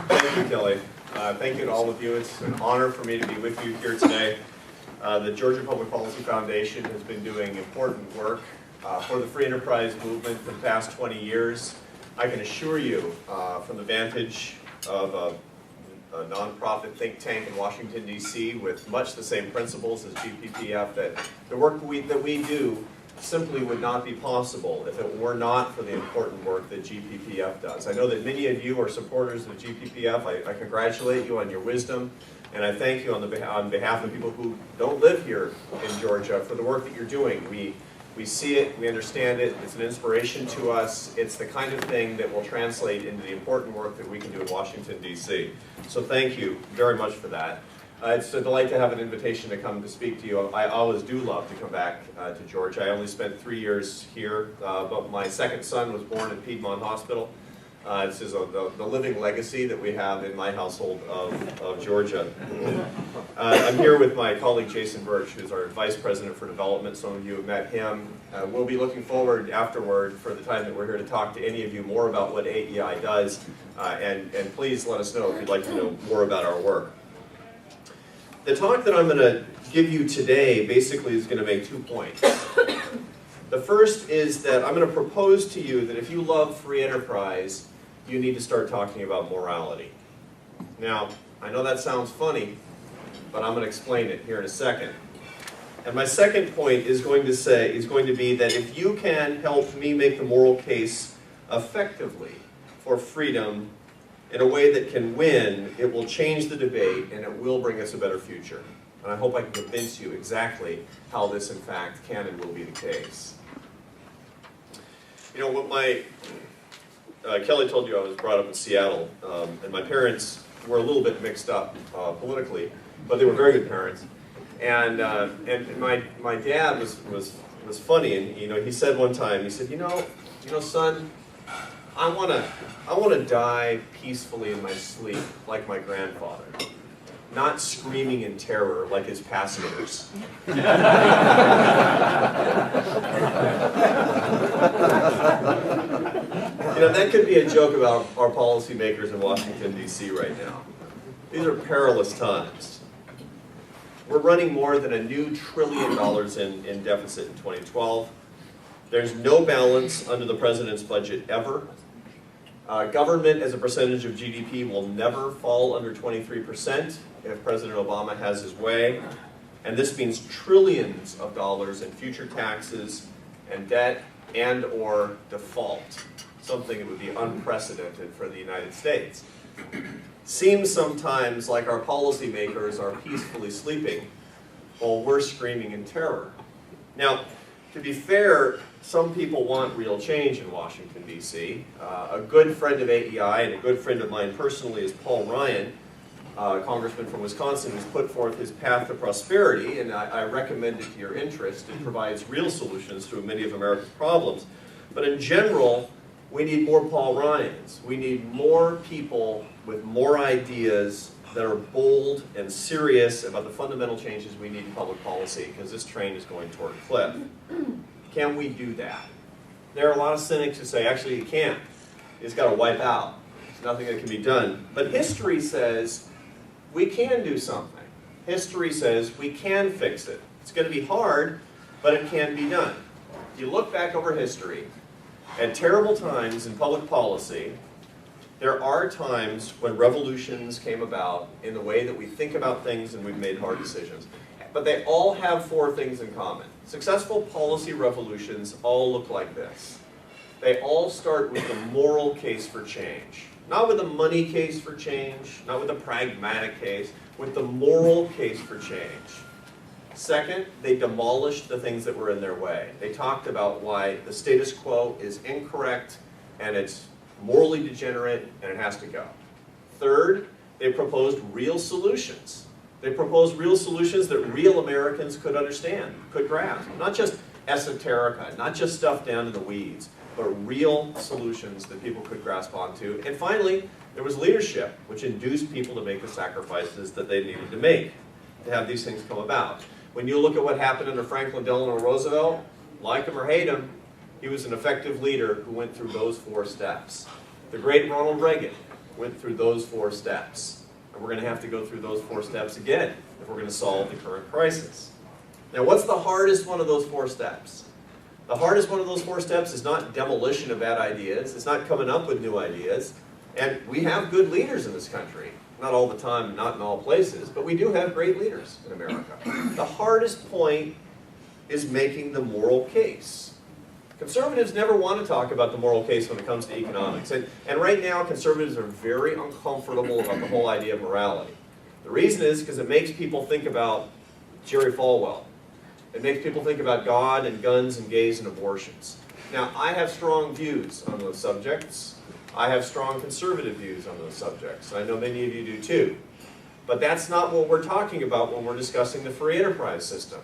Thank you, Kelly. Thank you to all of you. It's an honor for me to be with you here today. The Georgia Public Policy Foundation has been doing important work for the free enterprise movement for the past 20 years. I can assure you, from the vantage of a nonprofit think tank in Washington, D.C. with much the same principles as GPPF, that the work that we do simply would not be possible if it were not for the important work that GPPF does. I know that many of you are supporters of GPPF. I congratulate you on your wisdom, and I thank you on behalf of people who don't live here in Georgia for the work that you're doing. We see it, we understand it, it's an inspiration to us. It's the kind of thing that will translate into the important work that we can do in Washington, D.C. So thank you very much for that. It's a delight to have an invitation to come to speak to you. I always do love to come back to Georgia. I only spent 3 years here, but my second son was born at Piedmont Hospital. This is the living legacy that we have in my household of Georgia. I'm here with my colleague Jason Birch, who's our Vice President for Development. Some of you have met him. We'll be looking forward afterward for the time that we're here to talk to any of you more about what AEI does, and please let us know if you'd like to know more about our work. The talk that I'm going to give you today basically is going to make 2 points. The first is that I'm going to propose to you that if you love free enterprise, you need to start talking about morality. Now, I know that sounds funny, but I'm going to explain it here in a second. And my second point is going to be that if you can help me make the moral case effectively for freedom in a way that can win, it will change the debate and it will bring us a better future. And I hope I can convince you exactly how this in fact can and will be the case. You know, what Kelly told you I was brought up in Seattle, and my parents were a little bit mixed up politically, but they were very good parents. And my dad was funny, and he said one time, he said, you know, son, I want to die peacefully in my sleep like my grandfather, not screaming in terror like his passengers. That could be a joke about our policymakers in Washington, D.C. right now. These are perilous times. We're running more than a new $1 trillion in deficit in 2012. There's no balance under the president's budget ever. Government as a percentage of GDP will never fall under 23% if President Obama has his way. And this means trillions of dollars in future taxes and debt and or default, something that would be unprecedented for the United States. Seems sometimes like our policymakers are peacefully sleeping while we're screaming in terror. Now, to be fair, some people want real change in Washington, D.C. A good friend of AEI and a good friend of mine personally is Paul Ryan, a congressman from Wisconsin, who's put forth his path to prosperity, and I recommend it to your interest. It provides real solutions to many of America's problems. But in general, we need more Paul Ryans. We need more people with more ideas that are bold and serious about the fundamental changes we need in public policy, because this train is going toward a cliff. Can we do that? There are a lot of cynics who say, actually, you can't. It's got to wipe out. There's nothing that can be done. But history says we can do something. History says we can fix it. It's going to be hard, but it can be done. If you look back over history, at terrible times in public policy, there are times when revolutions came about in the way that we think about things and we've made hard decisions. But they all have 4 things in common. Successful policy revolutions all look like this. They all start with the moral case for change. Not with the money case for change, not with the pragmatic case, with the moral case for change. Second, they demolished the things that were in their way. They talked about why the status quo is incorrect and it's morally degenerate and it has to go. Third, they proposed real solutions. They proposed real solutions that real Americans could understand, could grasp. Not just esoterica, not just stuff down in the weeds, but real solutions that people could grasp onto. And finally, there was leadership, which induced people to make the sacrifices that they needed to make to have these things come about. When you look at what happened under Franklin Delano Roosevelt, like him or hate him, he was an effective leader who went through those 4 steps. The great Ronald Reagan, went through those 4 steps. And we're going to have to go through those 4 steps again if we're going to solve the current crisis. Now, what's the hardest one of those 4 steps? The hardest one of those 4 steps is not demolition of bad ideas. It's not coming up with new ideas. And we have good leaders in this country. Not all the time, not in all places, but we do have great leaders in America. The hardest point is making the moral case. Conservatives never want to talk about the moral case when it comes to economics. And right now, conservatives are very uncomfortable about the whole idea of morality. The reason is because it makes people think about Jerry Falwell. It makes people think about God and guns and gays and abortions. Now, I have strong views on those subjects. I have strong conservative views on those subjects. I know many of you do too. But that's not what we're talking about when we're discussing the free enterprise system.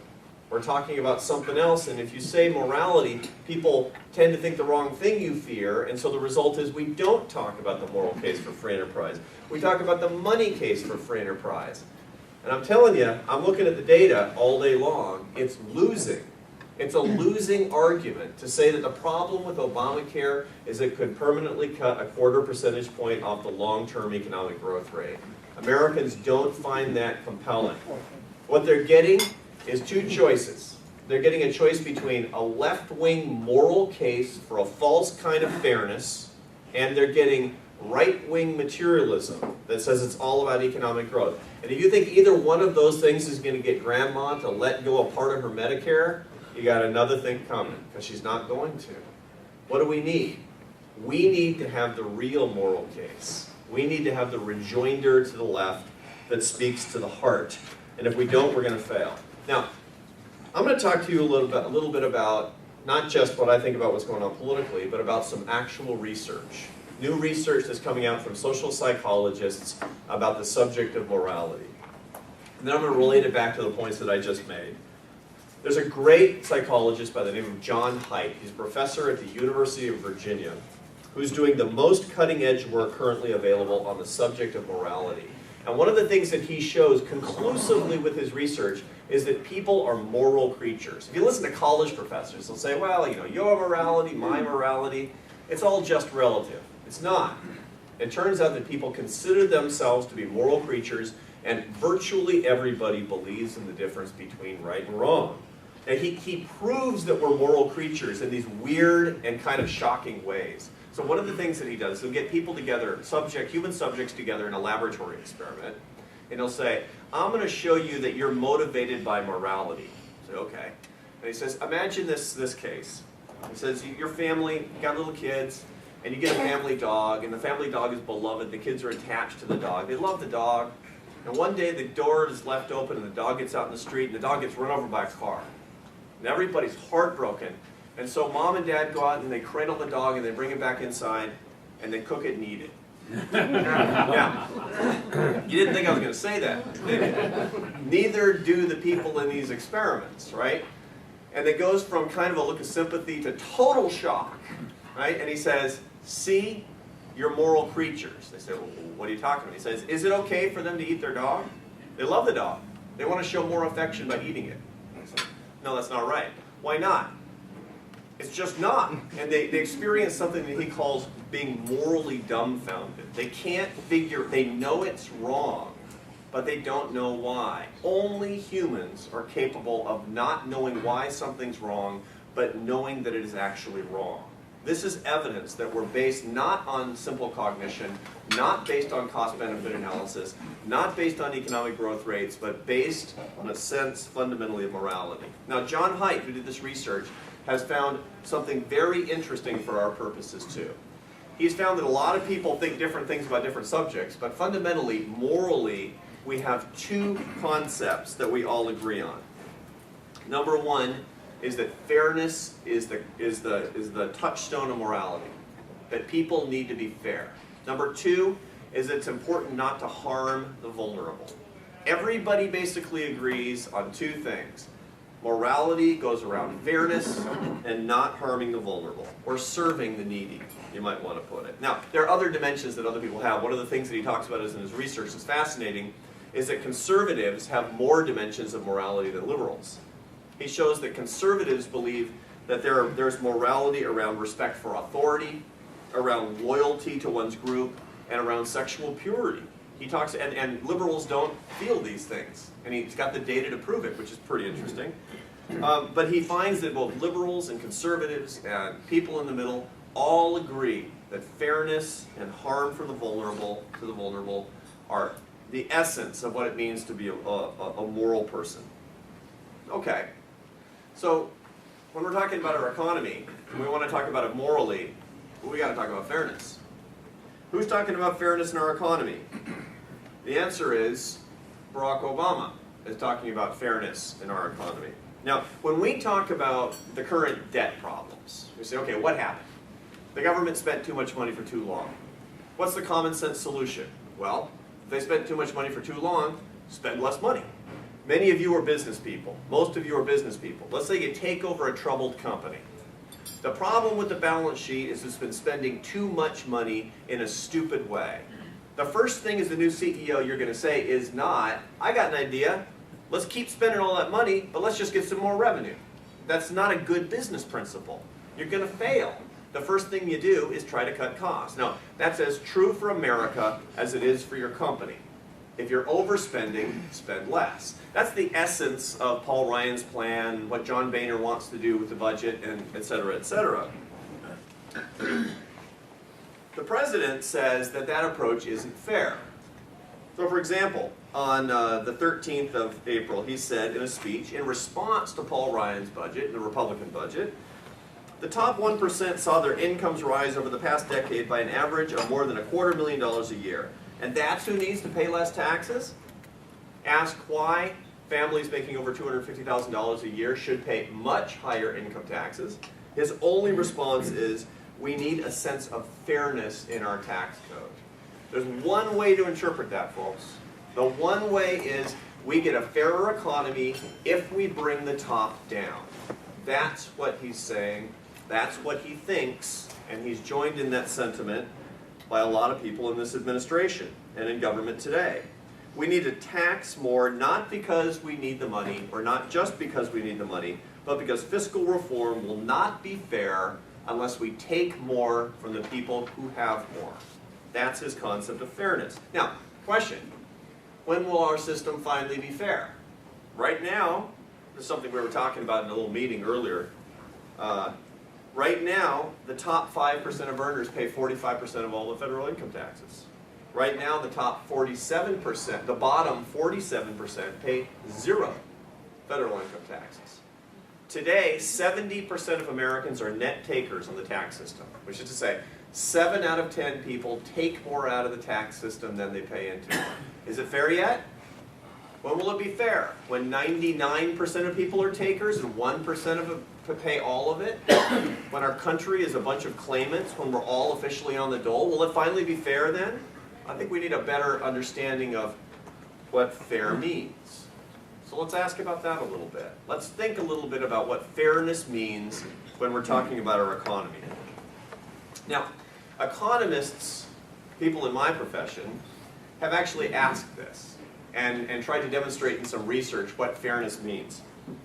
We're talking about something else, and if you say morality, people tend to think the wrong thing, you fear, and so the result is we don't talk about the moral case for free enterprise. We talk about the money case for free enterprise. And I'm telling you, I'm looking at the data all day long, it's losing. It's a losing argument to say that the problem with Obamacare is it could permanently cut a 1/4 percentage point off the long-term economic growth rate. Americans don't find that compelling. What they're getting is 2 choices. They're getting a choice between a left-wing moral case for a false kind of fairness, and they're getting right-wing materialism that says it's all about economic growth. And if you think either one of those things is going to get Grandma to let go a part of her Medicare, you got another thing coming, because she's not going to. What do we need? We need to have the real moral case. We need to have the rejoinder to the left that speaks to the heart. And if we don't, we're going to fail. Now, I'm going to talk to you a little bit about not just what I think about what's going on politically, but about some actual research. New research that's coming out from social psychologists about the subject of morality. And then I'm going to relate it back to the points that I just made. There's a great psychologist by the name of John Haidt. He's a professor at the University of Virginia, who's doing the most cutting-edge work currently available on the subject of morality. And one of the things that he shows conclusively with his research is that people are moral creatures. If you listen to college professors, they'll say, well, you know, your morality, my morality, it's all just relative. It's not. It turns out that people consider themselves to be moral creatures, and virtually everybody believes in the difference between right and wrong. And he proves that we're moral creatures in these weird and kind of shocking ways. So one of the things that he does is he'll get people together, human subjects together in a laboratory experiment, and he'll say, I'm going to show you that you're motivated by morality. I say, okay. And he says, imagine this case. He says, your family, you got little kids, and you get a family dog, and the family dog is beloved. The kids are attached to the dog. They love the dog. And one day the door is left open, and the dog gets out in the street, and the dog gets run over by a car. And everybody's heartbroken. And so mom and dad go out and they cradle the dog and they bring it back inside and they cook it and eat it. Now, you didn't think I was going to say that, did you? Neither do the people in these experiments, right? And it goes from kind of a look of sympathy to total shock, right? And he says, see, you're moral creatures. They say, well, what are you talking about? He says, is it okay for them to eat their dog? They love the dog. They want to show more affection by eating it. I say, no, that's not right. Why not? It's just not. And they experience something that he calls being morally dumbfounded. They can't figure, they know it's wrong, but they don't know why. Only humans are capable of not knowing why something's wrong, but knowing that it is actually wrong. This is evidence that we're based not on simple cognition, not based on cost-benefit analysis, not based on economic growth rates, but based on a sense fundamentally of morality. Now, John Haidt, who did this research, has found something very interesting for our purposes too. He's found that a lot of people think different things about different subjects, but fundamentally, morally, we have 2 concepts that we all agree on. Number 1 is that fairness is the touchstone of morality, that people need to be fair. Number 2 is it's important not to harm the vulnerable. Everybody basically agrees on 2 things. Morality goes around fairness and not harming the vulnerable, or serving the needy, you might want to put it. Now, there are other dimensions that other people have. One of the things that he talks about in his research that's fascinating is that conservatives have more dimensions of morality than liberals. He shows that conservatives believe that there's morality around respect for authority, around loyalty to one's group, and around sexual purity. He talks, and liberals don't feel these things, and he's got the data to prove it, which is pretty interesting. But he finds that both liberals and conservatives and people in the middle all agree that fairness and harm for the vulnerable are the essence of what it means to be a moral person. Okay, so when we're talking about our economy, and we want to talk about it morally, we got to talk about fairness. Who's talking about fairness in our economy? The answer is Barack Obama is talking about fairness in our economy. Now, when we talk about the current debt problems, we say, okay, what happened? The government spent too much money for too long. What's the common sense solution? Well, if they spent too much money for too long, spend less money. Many of you are business people. Most of you are business people. Let's say you take over a troubled company. The problem with the balance sheet is it's been spending too much money in a stupid way. The first thing as the new CEO you're going to say is not, I got an idea, let's keep spending all that money, but let's just get some more revenue. That's not a good business principle. You're going to fail. The first thing you do is try to cut costs. Now, that's as true for America as it is for your company. If you're overspending, spend less. That's the essence of Paul Ryan's plan, what John Boehner wants to do with the budget, and et cetera, et cetera. The president says that that approach isn't fair. So for example, on the 13th of April, he said in a speech, in response to Paul Ryan's budget, the Republican budget, the top 1% saw their incomes rise over the past decade by an average of more than $250,000 a year. And that's who needs to pay less taxes? Ask why families making over $250,000 a year should pay much higher income taxes. His only response is, we need a sense of fairness in our tax code. There's one way to interpret that, folks. The one way is we get a fairer economy if we bring the top down. That's what he's saying. That's what he thinks. And he's joined in that sentiment by a lot of people in this administration and in government today. We need to tax more, not because we need the money, or not just because we need the money, but because fiscal reform will not be fair unless we take more from the people who have more. That's his concept of fairness. Now, question, when will our system finally be fair? Right now, this is something we were talking about in a little meeting earlier. Right now, the top 5% of earners pay 45% of all the federal income taxes. Right now, the top 47%, the bottom 47% pay 0 federal income taxes. Today, 70% of Americans are net takers on the tax system, which is to say, 7 out of 10 people take more out of the tax system than they pay into. Is it fair yet? When will it be fair? When 99% of people are takers and 1% of them pay all of it? When our country is a bunch of claimants, when we're all officially on the dole, will it finally be fair then? I think we need a better understanding of what fair means. So let's ask about that a little bit. Let's think a little bit about what fairness means when we're talking about our economy. Now, economists, people in my profession, have actually asked this and tried to demonstrate in some research what fairness means.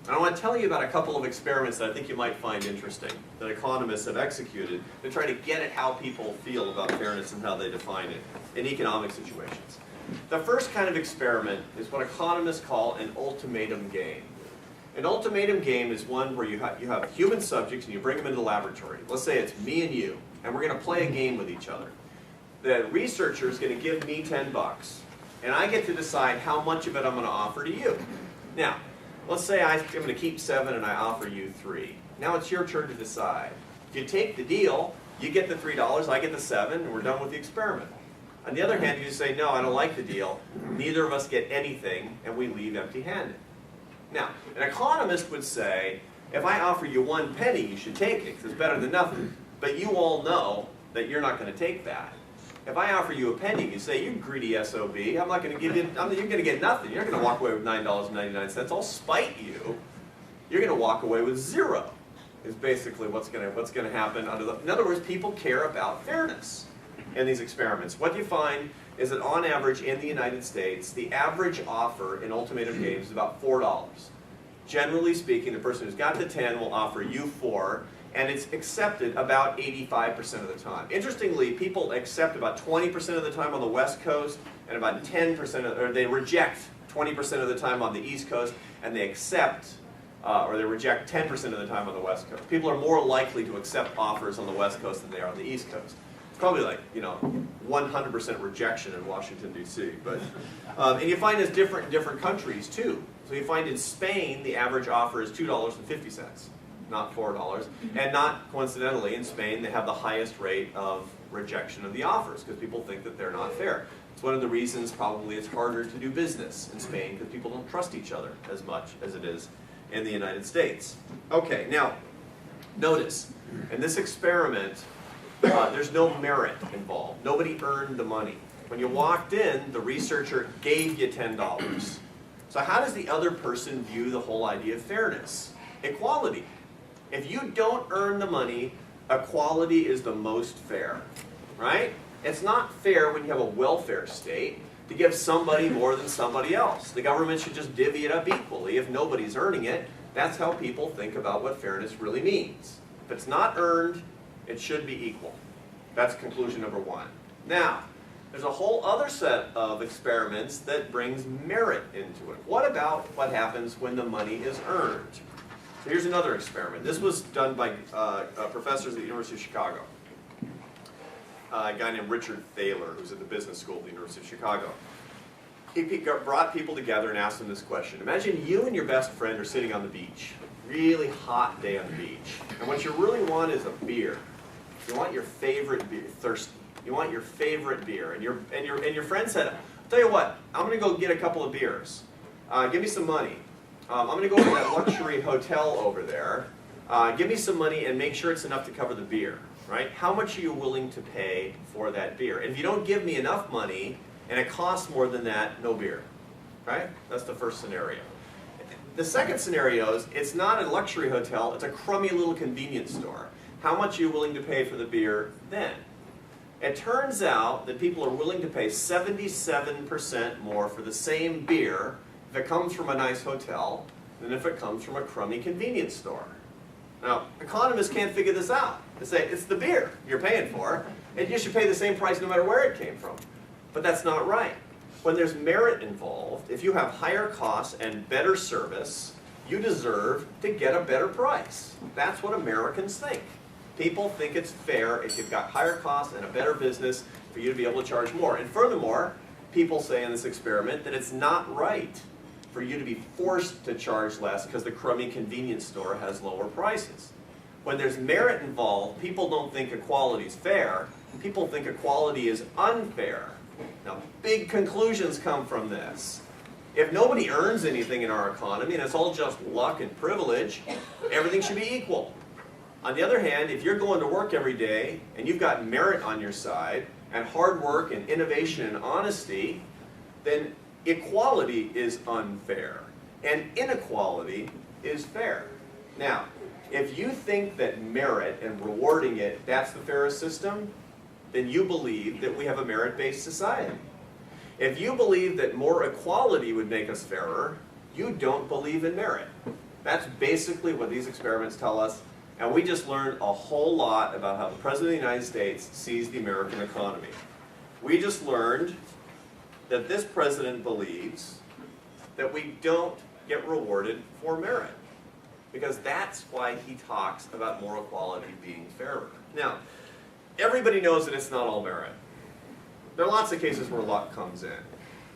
And I want to tell you about a couple of experiments that I think you might find interesting that economists have executed to try to get at how people feel about fairness and how they define it in economic situations. The first kind of experiment is what economists call an ultimatum game. An ultimatum game is one where you have human subjects and you bring them into the laboratory. Let's say it's me and you, and we're going to play a game with each other. The researcher is going to give me $10, and I get to decide how much of it I'm going to offer to you. Now, let's say I'm going to keep 7 and I offer you 3. Now it's your turn to decide. If you take the deal, you get the $3, I get the 7, and we're done with the experiment. On the other hand, you say, no, I don't like the deal. Neither of us get anything, and we leave empty-handed. Now, an economist would say, if I offer you 1 penny, you should take it, because it's better than nothing. But you all know that you're not going to take that. If I offer you a penny, you say, you greedy SOB, I'm not going to give you, you're going to get nothing. You're going to walk away with $9.99. I'll spite you. You're going to walk away with 0, is basically what's going to happen. In other words, people care about fairness in these experiments. What you find is that on average in the United States, the average offer in ultimatum games is about $4. Generally speaking, the person who's got the 10 will offer you 4, and it's accepted about 85% of the time. Interestingly, people accept about 20% of the time on the West Coast, and about 10%, or they reject 20% of the time on the East Coast, and they accept, or they reject 10% of the time on the West Coast. People are more likely to accept offers on the West Coast than they are on the East Coast. It's probably like, 100% rejection in Washington, D.C. But, and you find it's different in different countries, too. So you find in Spain, the average offer is $2.50. Not $4, and not coincidentally, in Spain, they have the highest rate of rejection of the offers because people think that they're not fair. It's one of the reasons probably it's harder to do business in Spain because people don't trust each other as much as it is in the United States. Okay, now, notice, in this experiment, there's no merit involved. Nobody earned the money. When you walked in, the researcher gave you $10. So how does the other person view the whole idea of fairness? Equality. If you don't earn the money, equality is the most fair, right? It's not fair when you have a welfare state to give somebody more than somebody else. The government should just divvy it up equally. If nobody's earning it, that's how people think about what fairness really means. If it's not earned, it should be equal. That's conclusion number one. Now, there's a whole other set of experiments that brings merit into it. What about what happens when the money is earned? So here's another experiment. This was done by professors at the University of Chicago. A guy named Richard Thaler, who's at the business school at the University of Chicago. He brought people together and asked them this question. Imagine you and your best friend are sitting on the beach. Really hot day on the beach. And what you really want is a beer. You want your favorite beer, thirsty. You want your favorite beer. And your friend said, I'll tell you what, I'm going to go get a couple of beers. Give me some money. I'm going to go to that luxury hotel over there. Give me some money and make sure it's enough to cover the beer, right? How much are you willing to pay for that beer? And if you don't give me enough money and it costs more than that, no beer, right? That's the first scenario. The second scenario is it's not a luxury hotel, it's a crummy little convenience store. How much are you willing to pay for the beer then? It turns out that people are willing to pay 77% more for the same beer if it comes from a nice hotel than if it comes from a crummy convenience store. Now, economists can't figure this out. They say, it's the beer you're paying for, and you should pay the same price no matter where it came from. But that's not right. When there's merit involved, if you have higher costs and better service, you deserve to get a better price. That's what Americans think. People think it's fair if you've got higher costs and a better business for you to be able to charge more. And furthermore, people say in this experiment that it's not right for you to be forced to charge less because the crummy convenience store has lower prices. When there's merit involved, people don't think equality is fair. People think equality is unfair. Now, big conclusions come from this. If nobody earns anything in our economy and it's all just luck and privilege, everything should be equal. On the other hand, if you're going to work every day and you've got merit on your side and hard work and innovation and honesty, then equality is unfair and inequality is fair. Now, if you think that merit and rewarding it, that's the fairest system, then you believe that we have a merit-based society. If you believe that more equality would make us fairer, you don't believe in merit. That's basically what these experiments tell us, and we just learned a whole lot about how the President of the United States sees the American economy. We just learned that this president believes that we don't get rewarded for merit, because that's why he talks about more equality being fairer. Now, everybody knows that it's not all merit. There are lots of cases where luck comes in.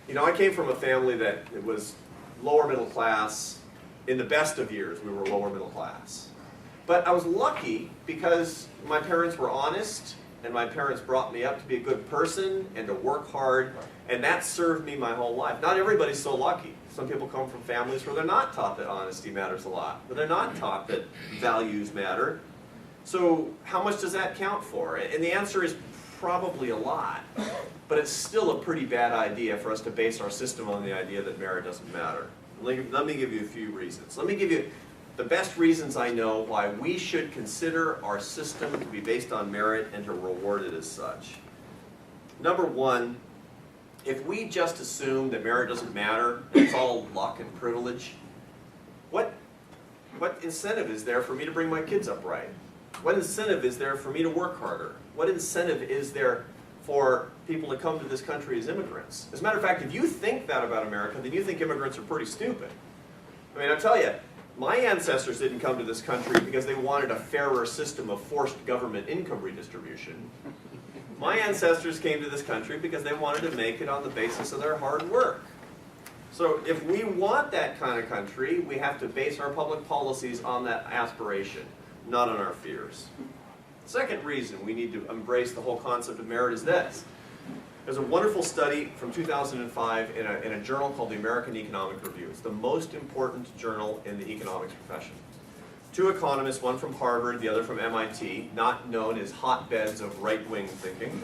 You know, I came from a family that it was lower middle class. In the best of years, we were lower middle class. But I was lucky because my parents were honest, and my parents brought me up to be a good person and to work hard, and that served me my whole life. Not everybody's so lucky. Some people come from families where they're not taught that honesty matters a lot, but they're not taught that values matter. So how much does that count for? And the answer is probably a lot, but it's still a pretty bad idea for us to base our system on the idea that merit doesn't matter. Let me give you a few reasons. Let me give you the best reasons I know why we should consider our system to be based on merit and to reward it as such. Number one, if we just assume that merit doesn't matter, it's all luck and privilege, what incentive is there for me to bring my kids up right? What incentive is there for me to work harder? What incentive is there for people to come to this country as immigrants? As a matter of fact, if you think that about America, then you think immigrants are pretty stupid. I mean, I'll tell you, my ancestors didn't come to this country because they wanted a fairer system of forced government income redistribution. My ancestors came to this country because they wanted to make it on the basis of their hard work. So if we want that kind of country, we have to base our public policies on that aspiration, not on our fears. Second reason we need to embrace the whole concept of merit is this. There's a wonderful study from 2005 in a journal called the American Economic Review. It's the most important journal in the economics profession. Two economists, one from Harvard, the other from MIT, not known as hotbeds of right-wing thinking,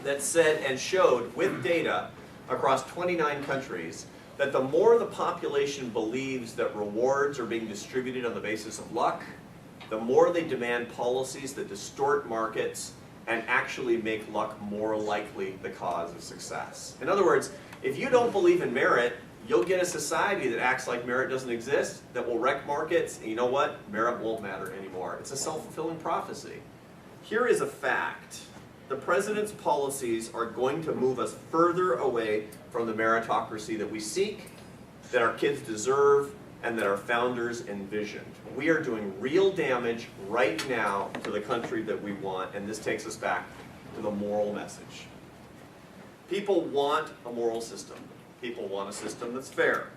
that said and showed with data across 29 countries that the more the population believes that rewards are being distributed on the basis of luck, the more they demand policies that distort markets and actually make luck more likely the cause of success. In other words, if you don't believe in merit, you'll get a society that acts like merit doesn't exist, that will wreck markets, and you know what? Merit won't matter anymore. It's a self-fulfilling prophecy. Here is a fact. The president's policies are going to move us further away from the meritocracy that we seek, that our kids deserve, and that our founders envisioned. We are doing real damage right now to the country that we want, and this takes us back to the moral message. People want a moral system. People want a system that's fair.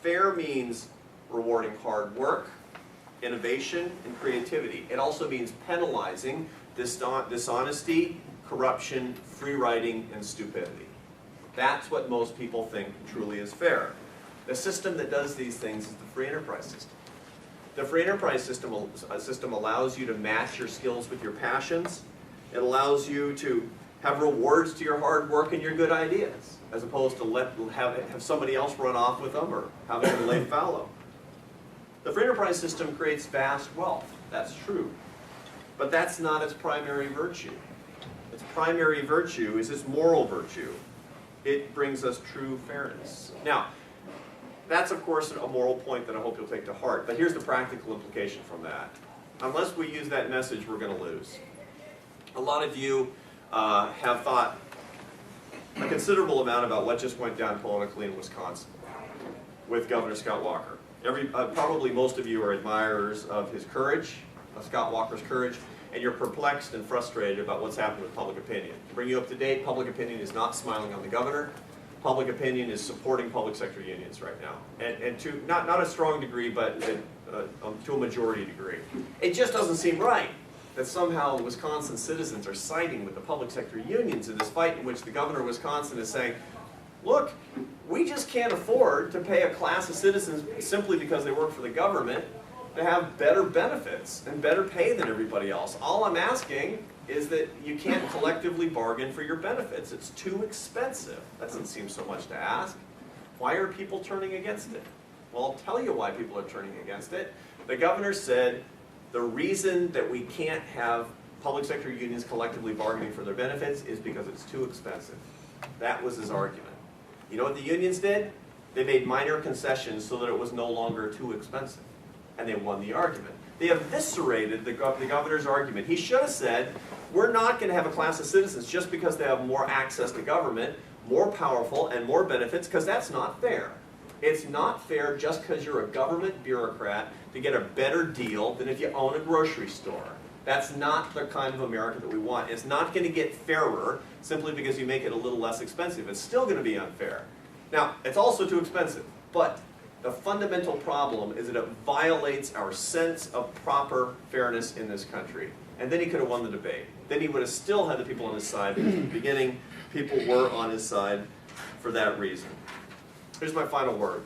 Fair means rewarding hard work, innovation, and creativity. It also means penalizing dishonesty, corruption, free riding, and stupidity. That's what most people think truly is fair. The system that does these things is the free enterprise system. The free enterprise system allows you to match your skills with your passions. It allows you to have rewards to your hard work and your good ideas, as opposed to have somebody else run off with them or have them lay fallow. The free enterprise system creates vast wealth. That's true. But that's not its primary virtue. Its primary virtue is its moral virtue. It brings us true fairness. Now, that's of course a moral point that I hope you'll take to heart, but here's the practical implication from that. Unless we use that message, we're going to lose. A lot of you have thought a considerable amount about what just went down politically in Wisconsin with Governor Scott Walker. Probably most of you are admirers of his courage, of Scott Walker's courage, and you're perplexed and frustrated about what's happened with public opinion. To bring you up to date, public opinion is not smiling on the governor. Public opinion is supporting public sector unions right now, and to not a strong degree, but to a majority degree. It just doesn't seem right that somehow Wisconsin citizens are siding with the public sector unions in this fight in which the governor of Wisconsin is saying, look, we just can't afford to pay a class of citizens simply because they work for the government to have better benefits and better pay than everybody else. All I'm asking is that you can't collectively bargain for your benefits. It's too expensive. That doesn't seem so much to ask. Why are people turning against it? Well, I'll tell you why people are turning against it. The governor said the reason that we can't have public sector unions collectively bargaining for their benefits is because it's too expensive. That was his argument. You know what the unions did? They made minor concessions so that it was no longer too expensive. And they won the argument. They eviscerated the governor's argument. He should have said, we're not going to have a class of citizens just because they have more access to government, more powerful, and more benefits, because that's not fair. It's not fair just because you're a government bureaucrat to get a better deal than if you own a grocery store. That's not the kind of America that we want. It's not going to get fairer simply because you make it a little less expensive. It's still going to be unfair. Now, it's also too expensive, but the fundamental problem is that it violates our sense of proper fairness in this country. And then he could have won the debate. Then he would have still had the people on his side, because in the beginning, people were on his side for that reason. Here's my final word.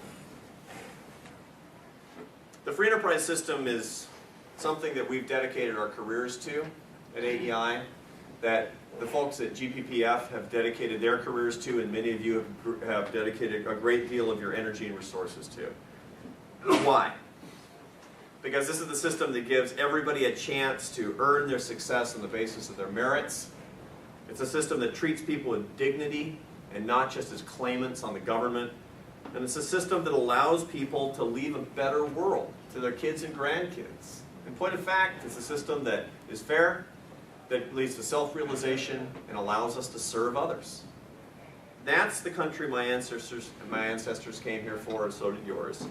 The free enterprise system is something that we've dedicated our careers to at AEI, that the folks at GPPF have dedicated their careers to, and many of you have dedicated a great deal of your energy and resources to. Why? Because this is the system that gives everybody a chance to earn their success on the basis of their merits. It's a system that treats people with dignity and not just as claimants on the government. And it's a system that allows people to leave a better world to their kids and grandkids. In point of fact, it's a system that is fair, that leads to self-realization, and allows us to serve others. That's the country my ancestors came here for, and so did yours.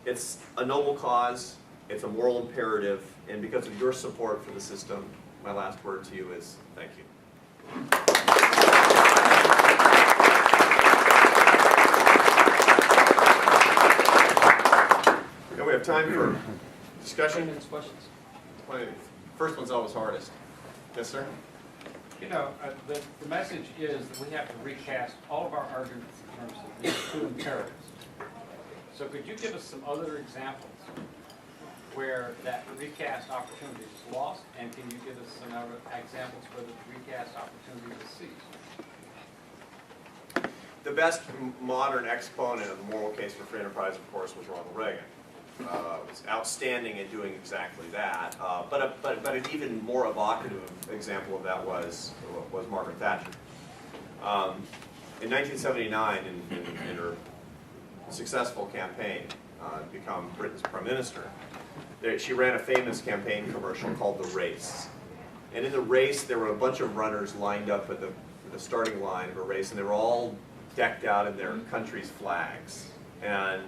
It's a noble cause, it's a moral imperative, and because of your support for the system, my last word to you is thank you. Now we have time for discussion. Questions? First one's always hardest. Yes, sir? You know, the message is that we have to recast all of our arguments in terms of these two imperatives. So could you give us some other examples where that recast opportunity is lost, and can you give us some other examples where the recast opportunity is seized? The best modern exponent of the moral case for free enterprise, of course, was Ronald Reagan. Was outstanding at doing exactly that. But an even more evocative example of that was Margaret Thatcher. In 1979, in her successful campaign to become Britain's prime minister, she ran a famous campaign commercial called The Race. And in the race, there were a bunch of runners lined up at the starting line of a race, and they were all decked out in their country's flags. And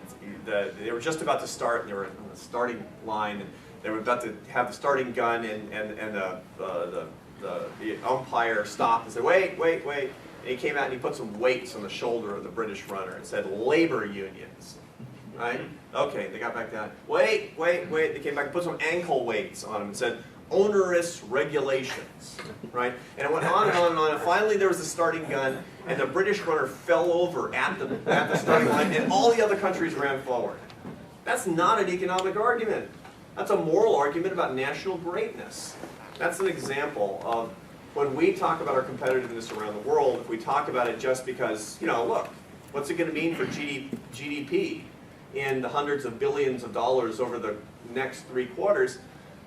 they were just about to start, and they were on the starting line, and they were about to have the starting gun, and the umpire stopped and said, wait. And he came out and he put some weights on the shoulder of the British runner and said, labor unions. Right? Okay, they got back down. Wait. They came back and put some ankle weights on him and said, onerous regulations. Right? And it went on and on and on. And finally there was the starting gun, and the British runner fell over at the starting line, and all the other countries ran forward. That's not an economic argument. That's a moral argument about national greatness. That's an example of when we talk about our competitiveness around the world, if we talk about it just because, look, what's it going to mean for GDP in the hundreds of billions of dollars over the next 3 quarters,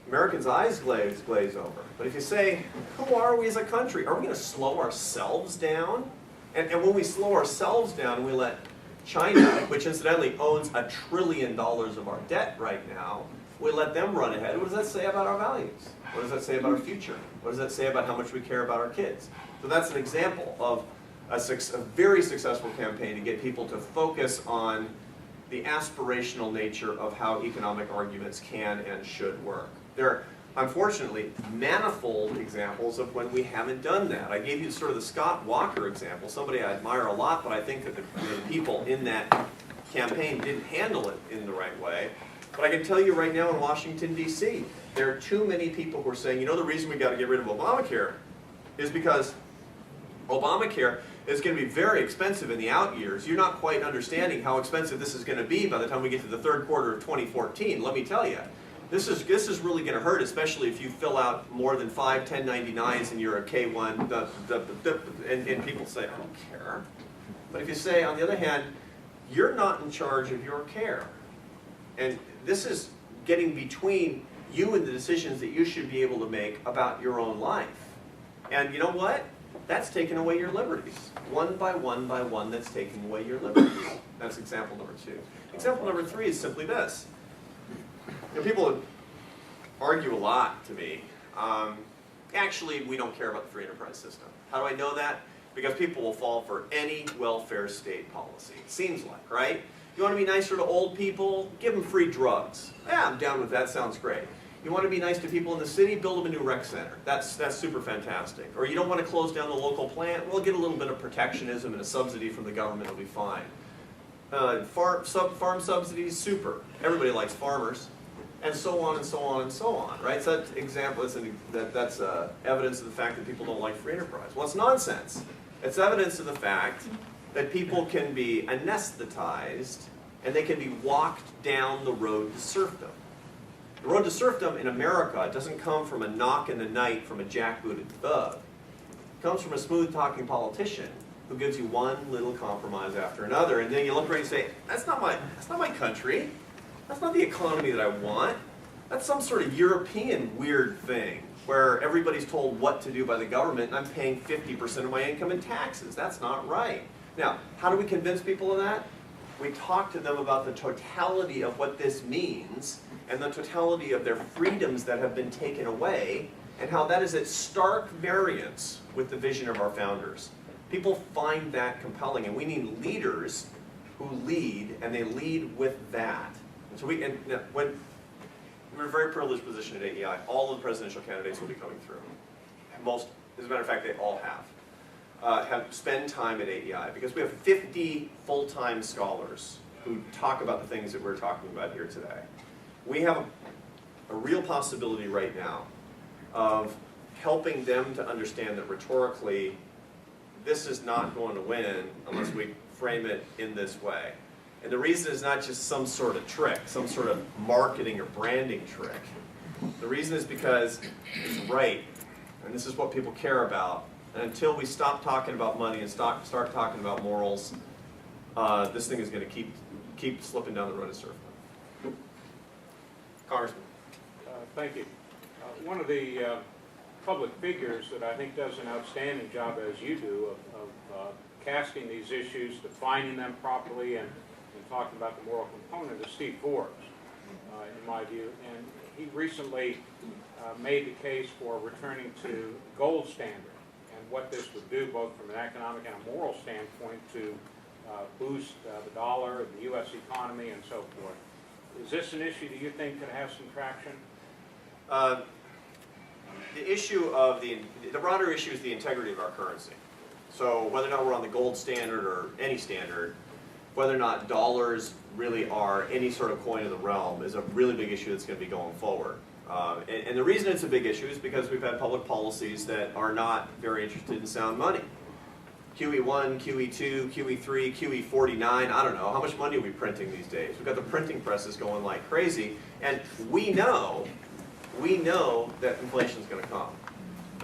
Americans' eyes glaze over. But if you say, who are we as a country? Are we going to slow ourselves down? And when we slow ourselves down and we let China, which incidentally owns $1 trillion of our debt right now, we let them run ahead, what does that say about our values? What does that say about our future? What does that say about how much we care about our kids? So that's an example of a very successful campaign to get people to focus on the aspirational nature of how economic arguments can and should work. There are, unfortunately, manifold examples of when we haven't done that. I gave you sort of the Scott Walker example, somebody I admire a lot, but I think that the people in that campaign didn't handle it in the right way. But I can tell you right now in Washington, D.C., there are too many people who are saying, the reason we got to get rid of Obamacare is because Obamacare is going to be very expensive in the out years. You're not quite understanding how expensive this is going to be by the time we get to the third quarter of 2014. Let me tell you, this is really going to hurt, especially if you fill out more than 5 1099s and you're a K1, and people say, I don't care. But if you say, on the other hand, you're not in charge of your care, and this is getting between you and the decisions that you should be able to make about your own life. And you know what? That's taking away your liberties. One by one, that's taking away your liberties. That's example number 2. Example number 3 is simply this. People argue a lot to me. Actually, we don't care about the free enterprise system. How do I know that? Because people will fall for any welfare state policy. It seems like, right? You want to be nicer to old people? Give them free drugs. Yeah, I'm down with that. Sounds great. You want to be nice to people in the city? Build them a new rec center. That's super fantastic. Or you don't want to close down the local plant? Well, get a little bit of protectionism and a subsidy from the government. It'll be fine. Farm subsidies, super. Everybody likes farmers. And so on and so on and so on, right? So that example is that's evidence of the fact that people don't like free enterprise. Well, it's nonsense. It's evidence of the fact that people can be anesthetized and they can be walked down the road to serfdom. The road to serfdom in America doesn't come from a knock in the night from a jackbooted thug. It comes from a smooth-talking politician who gives you one little compromise after another, and then you look around and say, that's not my country. That's not the economy that I want. That's some sort of European weird thing where everybody's told what to do by the government and I'm paying 50% of my income in taxes. That's not right. Now, how do we convince people of that? We talk to them about the totality of what this means and the totality of their freedoms that have been taken away and how that is at stark variance with the vision of our founders. People find that compelling, and we need leaders who lead, and they lead with that. And so when we're in a very privileged position at AEI, all of the presidential candidates will be coming through. Most, as a matter of fact, they all have spent time at AEI, because we have 50 full-time scholars who talk about the things that we're talking about here today. We have a real possibility right now of helping them to understand that rhetorically, this is not going to win unless we frame it in this way. And the reason is not just some sort of trick, some sort of marketing or branding trick. The reason is because it's right, and this is what people care about. And until we stop talking about money and start talking about morals, this thing is going to keep slipping down the road of surf. Congressman. Thank you. One of the public figures that I think does an outstanding job, as you do, of casting these issues, defining them properly, and talking about the moral component is Steve Forbes, in my view. And he recently made the case for returning to gold standard and what this would do both from an economic and a moral standpoint to boost the dollar, the U.S. economy, and so forth. Is this an issue that you think could have some traction? The issue of the broader issue is the integrity of our currency. So whether or not we're on the gold standard or any standard, whether or not dollars really are any sort of coin of the realm is a really big issue that's going to be going forward. And the reason it's a big issue is because we've had public policies that are not very interested in sound money. QE1, QE2, QE3, QE49, I don't know. How much money are we printing these days? We've got the printing presses going like crazy, and we know that inflation is going to come.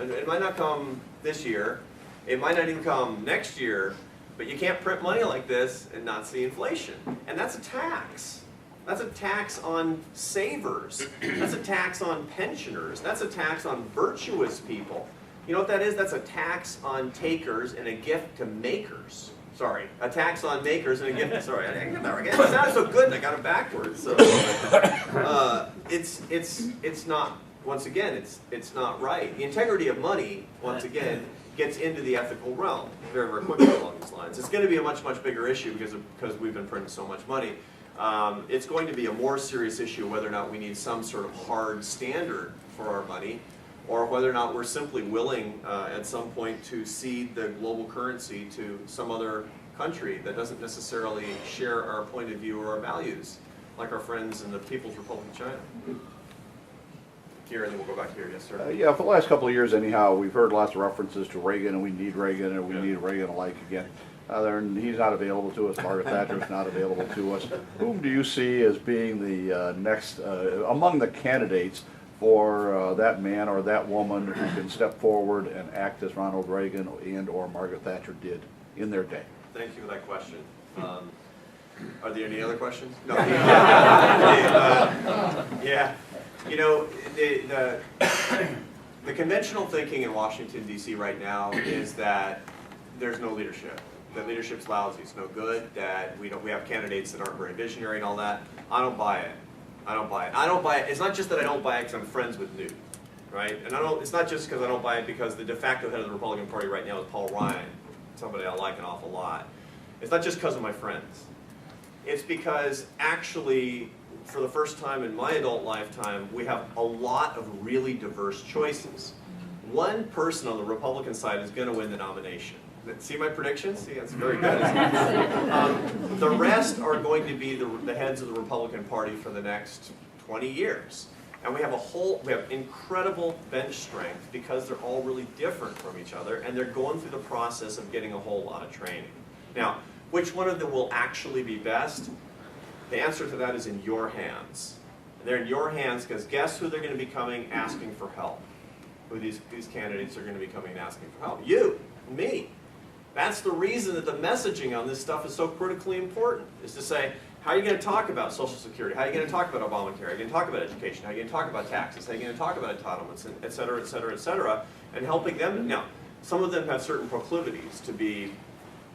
And it might not come this year, it might not even come next year, but you can't print money like this and not see inflation. And that's a tax. That's a tax on savers. That's a tax on pensioners. That's a tax on virtuous people. You know what that is? That's a tax on takers and a gift to makers. Sorry, a tax on makers and a gift. Sorry, I didn't get that right. It sounded so good, and I got it backwards. So, it's not. Once again, it's not right. The integrity of money, once again, gets into the ethical realm very, very quickly along these lines. It's going to be a much, much bigger issue because we've been printing so much money. It's going to be a more serious issue whether or not we need some sort of hard standard for our money, or whether or not we're simply willing at some point to cede the global currency to some other country that doesn't necessarily share our point of view or our values, like our friends in the People's Republic of China. Here, and then we'll go back here. Yes, sir. Yeah, for the last couple of years anyhow, we've heard lots of references to Reagan, and we need Reagan, and we need Reagan-alike again. He's not available to us. Margaret Thatcher's not available to us. Whom do you see as being the next, among the candidates for that man or that woman who can step forward and act as Ronald Reagan and or Margaret Thatcher did in their day? Thank you for that question. Are there any other questions? No. Yeah. You know, the conventional thinking in Washington, D.C. right now is that there's no leadership. That leadership's lousy, it's no good, that we have candidates that aren't very visionary and all that. I don't buy it. I don't buy it. I don't buy it. It's not just that I don't buy it because I'm friends with Newt, right? And it's not just because I don't buy it because the de facto head of the Republican Party right now is Paul Ryan, somebody I like an awful lot. It's not just because of my friends. It's because actually, for the first time in my adult lifetime, we have a lot of really diverse choices. One person on the Republican side is going to win the nomination. See my predictions? See, that's very good. The rest are going to be the heads of the Republican Party for the next 20 years. And we have incredible bench strength because they're all really different from each other, and they're going through the process of getting a whole lot of training. Now, which one of them will actually be best? The answer to that is in your hands. They're in your hands because guess who they're going to be coming asking for help? Who these candidates are going to be coming and asking for help? You, me. That's the reason that the messaging on this stuff is so critically important, is to say, how are you going to talk about Social Security? How are you going to talk about Obamacare? How are you going to talk about education? How are you going to talk about taxes? How are you going to talk about entitlements, et cetera, et cetera, et cetera, and helping them. Now, some of them have certain proclivities to be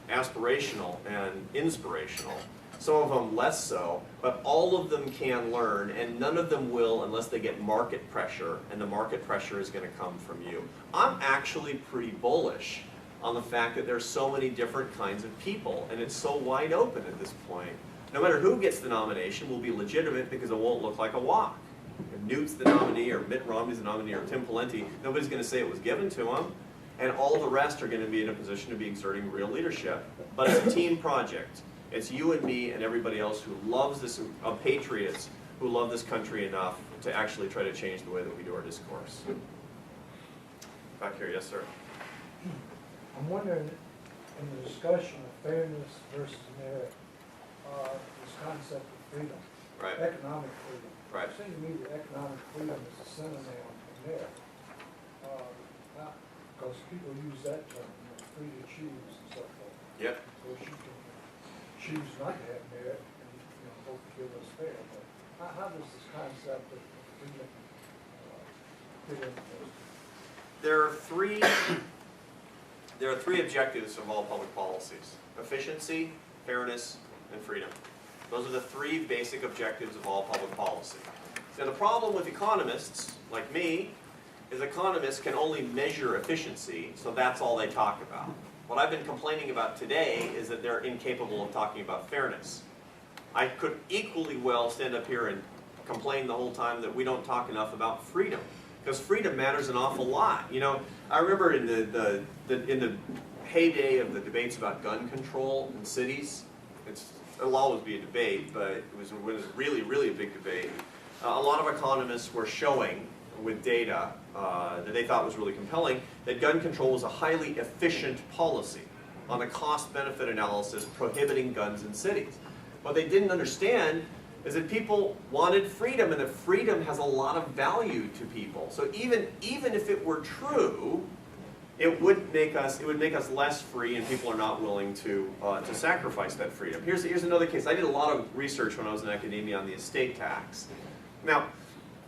aspirational and inspirational. some of them less so, but all of them can learn, and none of them will unless they get market pressure, and the market pressure is going to come from you. I'm actually pretty bullish on the fact that there's so many different kinds of people, and it's so wide open at this point. No matter who gets the nomination will be legitimate because it won't look like a walk. If Newt's the nominee, or Mitt Romney's the nominee, or Tim Pawlenty, nobody's going to say it was given to him, and all the rest are going to be in a position to be exerting real leadership. But it's a team project. It's you and me and everybody else who loves this, patriots who love this country enough to actually try to change the way that we do our discourse. Back here, yes, sir. I'm wondering, in the discussion of fairness versus merit, this concept of freedom, Right. economic freedom. Right. It seems to me that economic freedom is a synonym for merit. Because people use that term, free to choose and so forth. Yep. So you can choose not to have merit and hope to give us fair. But how does this concept of freedom fit into those? There are three objectives of all public policies: efficiency, fairness, and freedom. Those are the three basic objectives of all public policy. Now, the problem with economists, like me, is economists can only measure efficiency, so that's all they talk about. What I've been complaining about today is that they're incapable of talking about fairness. I could equally well stand up here and complain the whole time that we don't talk enough about freedom, because freedom matters an awful lot. You know, I remember in the heyday of the debates about gun control in cities. It'll always be a debate, but it was really, really a big debate. A lot of economists were showing with data that they thought was really compelling that gun control was a highly efficient policy on a cost-benefit analysis prohibiting guns in cities. What they didn't understand is that people wanted freedom, and that freedom has a lot of value to people. So even if it were true, it would make us less free, and people are not willing to sacrifice that freedom. Here's another case. I did a lot of research when I was in academia on the estate tax. Now,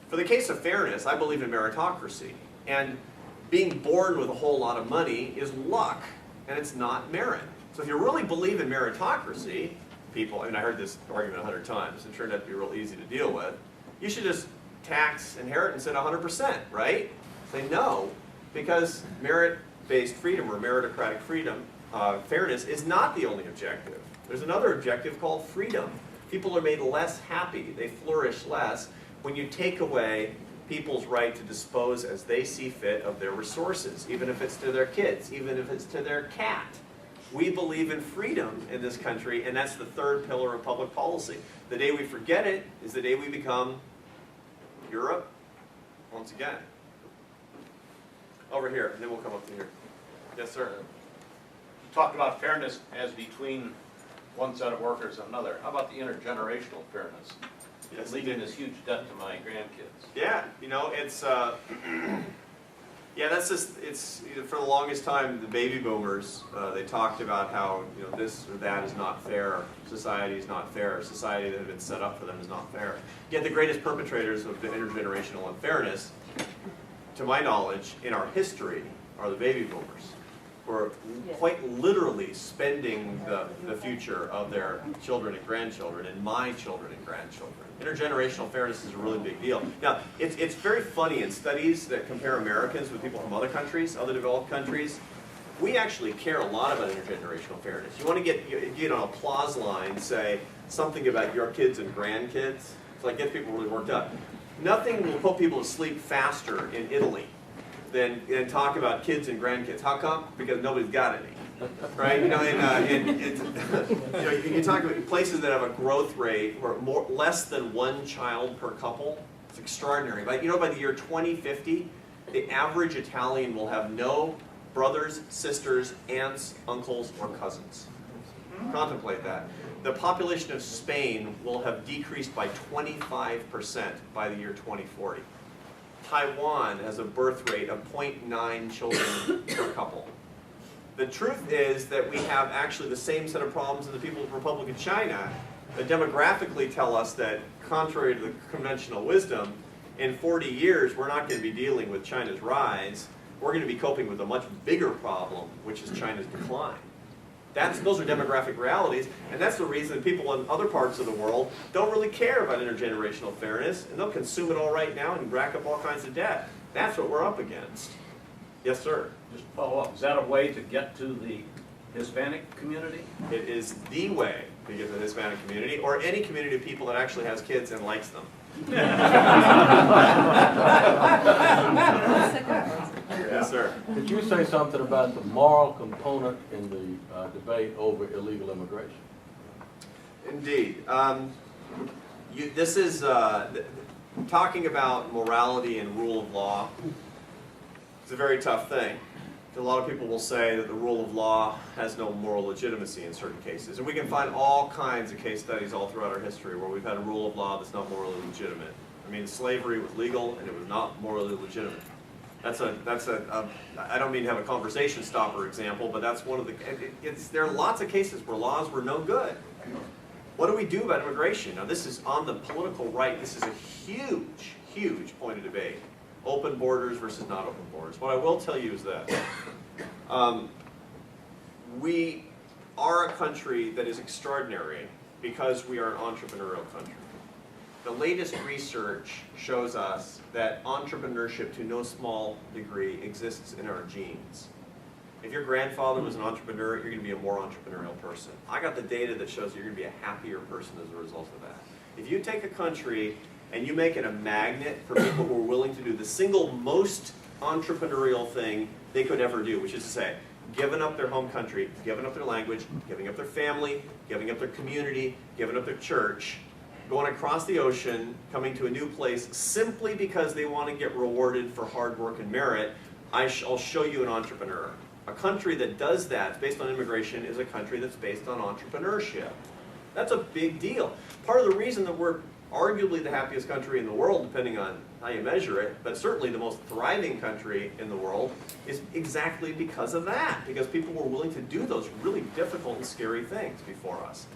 for the case of fairness, I believe in meritocracy, and being born with a whole lot of money is luck, and it's not merit. So if you really believe in meritocracy, people, and I heard this argument 100 times, it turned out to be real easy to deal with, you should just tax inheritance at 100%, right? Say no. Because merit-based freedom or meritocratic freedom, fairness, is not the only objective. There's another objective called freedom. People are made less happy, they flourish less when you take away people's right to dispose as they see fit of their resources, even if it's to their kids, even if it's to their cat. We believe in freedom in this country, and that's the third pillar of public policy. The day we forget it is the day we become Europe once again. Over here, and then we'll come up to here. Yes, sir. You talked about fairness as between one set of workers and another. How about the intergenerational fairness? Yes, Leaving this huge debt to my grandkids. yeah, you know, it's yeah, that's just, it's, for the longest time, the baby boomers, they talked about how, you know, this or that is not fair, society is not fair, society that had been set up for them is not fair. Yet the greatest perpetrators of the intergenerational unfairness, to my knowledge, in our history, are the baby boomers, who are quite literally spending the future of their children and grandchildren, and my children and grandchildren. Intergenerational fairness is a really big deal. Now, it's very funny in studies that compare Americans with people from other countries, other developed countries. We actually care a lot about intergenerational fairness. You want to get on an applause line, say something about your kids and grandkids, so it gets people really worked up. Nothing will put people to sleep faster in Italy than talk about kids and grandkids. How come? Because nobody's got any. Right? You know, you talk about places that have a growth rate where less than one child per couple. It's extraordinary. But you know, by the year 2050, the average Italian will have no brothers, sisters, aunts, uncles, or cousins. Contemplate that. The population of Spain will have decreased by 25% by the year 2040. Taiwan has a birth rate of 0.9 children per couple. The truth is that we have actually the same set of problems in the People's Republic of China that demographically tell us that, contrary to the conventional wisdom, in 40 years we're not going to be dealing with China's rise. We're going to be coping with a much bigger problem, which is China's decline. Those are demographic realities, and that's the reason that people in other parts of the world don't really care about intergenerational fairness, and they'll consume it all right now and rack up all kinds of debt. That's what we're up against. Yes, sir. Just follow up, is that a way to get to the Hispanic community? It is the way to get to the Hispanic community, or any community of people that actually has kids and likes them. Yes, sir. Could you say something about the moral component in the debate over illegal immigration? Indeed. This is talking about morality and rule of law. It's a very tough thing. A lot of people will say that the rule of law has no moral legitimacy in certain cases. And we can find all kinds of case studies all throughout our history where we've had a rule of law that's not morally legitimate. I mean, slavery was legal and it was not morally legitimate. I don't mean to have a conversation stopper example, but that's one of the, there are lots of cases where laws were no good. What do we do about immigration? Now this is on the political right, this is a huge, huge point of debate. Open borders versus not open borders. What I will tell you is that we are a country that is extraordinary because we are an entrepreneurial country. The latest research shows us that entrepreneurship to no small degree exists in our genes. If your grandfather was an entrepreneur, you're going to be a more entrepreneurial person. I got the data that shows you're going to be a happier person as a result of that. If you take a country and you make it a magnet for people who are willing to do the single most entrepreneurial thing they could ever do, which is to say, giving up their home country, giving up their language, giving up their family, giving up their community, giving up their church, going across the ocean, coming to a new place simply because they want to get rewarded for hard work and merit, I'll show you an entrepreneur. A country that does that based on immigration is a country that's based on entrepreneurship. That's a big deal. Part of the reason that we're arguably the happiest country in the world, depending on how you measure it, but certainly the most thriving country in the world, is exactly because of that, because people were willing to do those really difficult and scary things before us.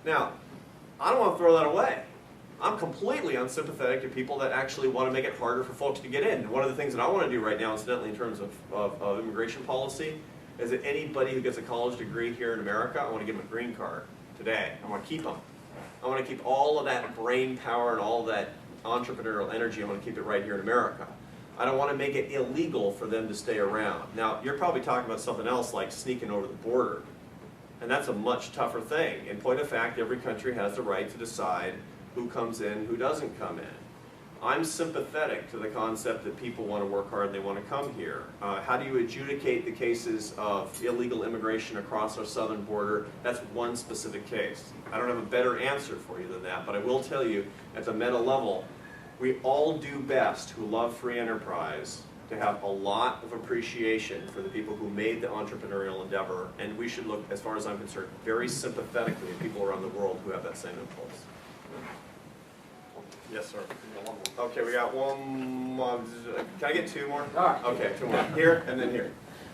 Now, I don't want to throw that away. I'm completely unsympathetic to people that actually want to make it harder for folks to get in. And one of the things that I want to do right now, incidentally, in terms of immigration policy, is that anybody who gets a college degree here in America, I want to give them a green card today. I want to keep them. I want to keep all of that brain power and all of that entrepreneurial energy, I want to keep it right here in America. I don't want to make it illegal for them to stay around. Now, you're probably talking about something else like sneaking over the border. And that's a much tougher thing. In point of fact, every country has the right to decide who comes in, who doesn't come in. I'm sympathetic to the concept that people want to work hard and they want to come here. How do you adjudicate the cases of illegal immigration across our southern border? That's one specific case. I don't have a better answer for you than that, but I will tell you, at the meta level, we all do best who love free enterprise to have a lot of appreciation for the people who made the entrepreneurial endeavor, and we should look, as far as I'm concerned, very sympathetically at people around the world who have that same impulse. Yes, sir. Okay, we got one more. Can I get two more? All right. Okay, two more. Here and then here.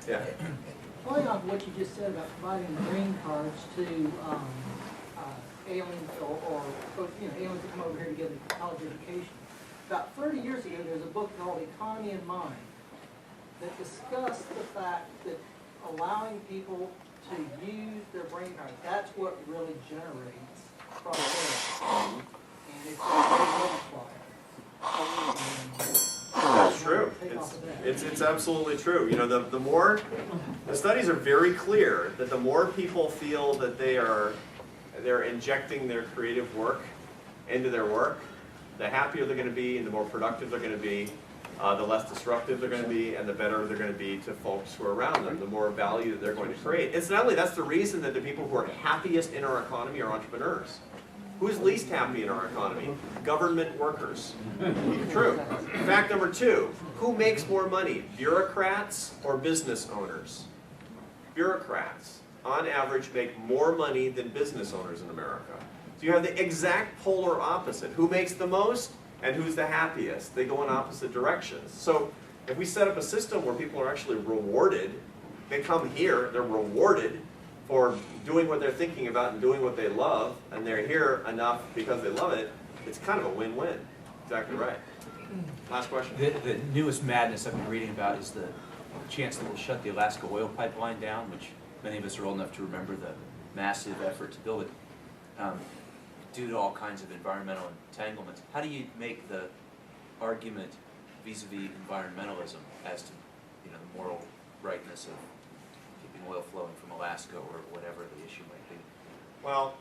Yeah. Following on what you just said about providing green cards to aliens or aliens that come over here to get a college education. About 30 years ago, there was a book called Economy in Mind that discussed the fact that allowing people to use their brain power, that's what really generates prosperity. And it's a great multiplier. That's true. It's absolutely true. You know, the studies are very clear that the more people feel that they're injecting their creative work into their work, the happier they're going to be and the more productive they're going to be, the less disruptive they're going to be, and the better they're going to be to folks who are around them, the more value that they're going to create. Incidentally, that's the reason that the people who are happiest in our economy are entrepreneurs. Who's least happy in our economy? Government workers. True. Fact number two, who makes more money, bureaucrats or business owners? Bureaucrats, on average, make more money than business owners in America. So you have the exact polar opposite. Who makes the most and who's the happiest? They go in opposite directions. So if we set up a system where people are actually rewarded, they come here, they're rewarded for doing what they're thinking about and doing what they love, and they're here enough because they love it, it's kind of a win-win. Exactly right. Last question. The newest madness I've been reading about is the chance that we'll shut the Alaska oil pipeline down, which many of us are old enough to remember the massive effort to build it, due to all kinds of environmental entanglements. How do you make the argument vis-a-vis environmentalism as to, the moral rightness of keeping oil flowing from Alaska or whatever the issue might be? Well,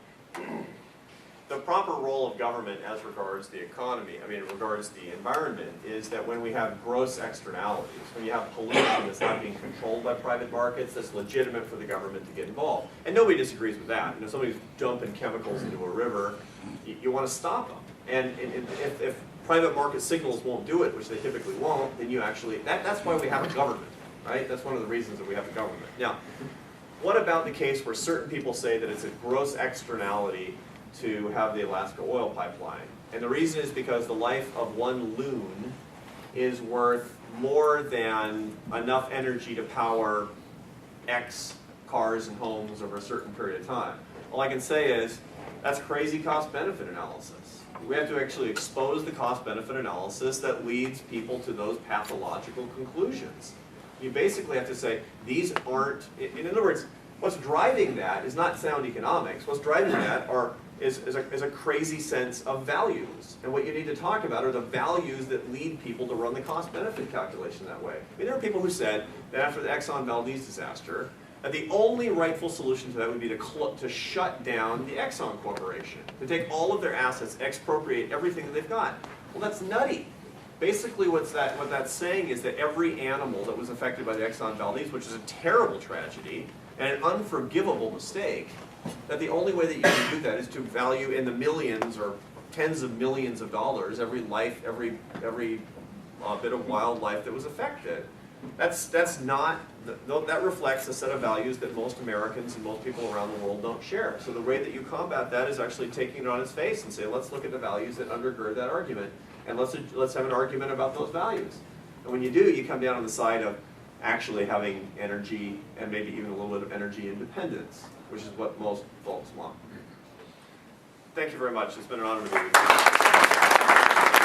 the proper role of government as regards the economy, regards the environment, is that when we have gross externalities, when you have pollution that's not being controlled by private markets, that's legitimate for the government to get involved. And nobody disagrees with that. Somebody's dumping chemicals into a river, you want to stop them. And if private market signals won't do it, which they typically won't, then you actually, that's why we have a government, right? That's one of the reasons that we have a government. Now, what about the case where certain people say that it's a gross externality to have the Alaska oil pipeline? And the reason is because the life of one loon is worth more than enough energy to power X cars and homes over a certain period of time. All I can say is, that's crazy cost-benefit analysis. We have to actually expose the cost-benefit analysis that leads people to those pathological conclusions. You basically have to say, these aren't, in other words, what's driving that is not sound economics. What's driving that is a crazy sense of values. And what you need to talk about are the values that lead people to run the cost-benefit calculation that way. There are people who said that after the Exxon Valdez disaster, that the only rightful solution to that would be to shut down the Exxon Corporation, to take all of their assets, expropriate everything that they've got. Well, that's nutty. Basically, what that's saying is that every animal that was affected by the Exxon Valdez, which is a terrible tragedy and an unforgivable mistake, that the only way that you can do that is to value in the millions or tens of millions of dollars every life, every bit of wildlife that was affected. That reflects a set of values that most Americans and most people around the world don't share. So the way that you combat that is actually taking it on its face and say, let's look at the values that undergird that argument, and let's have an argument about those values. And when you do, you come down on the side of actually having energy and maybe even a little bit of energy independence, which is what most folks want. Thank you very much. It's been an honor to be with you.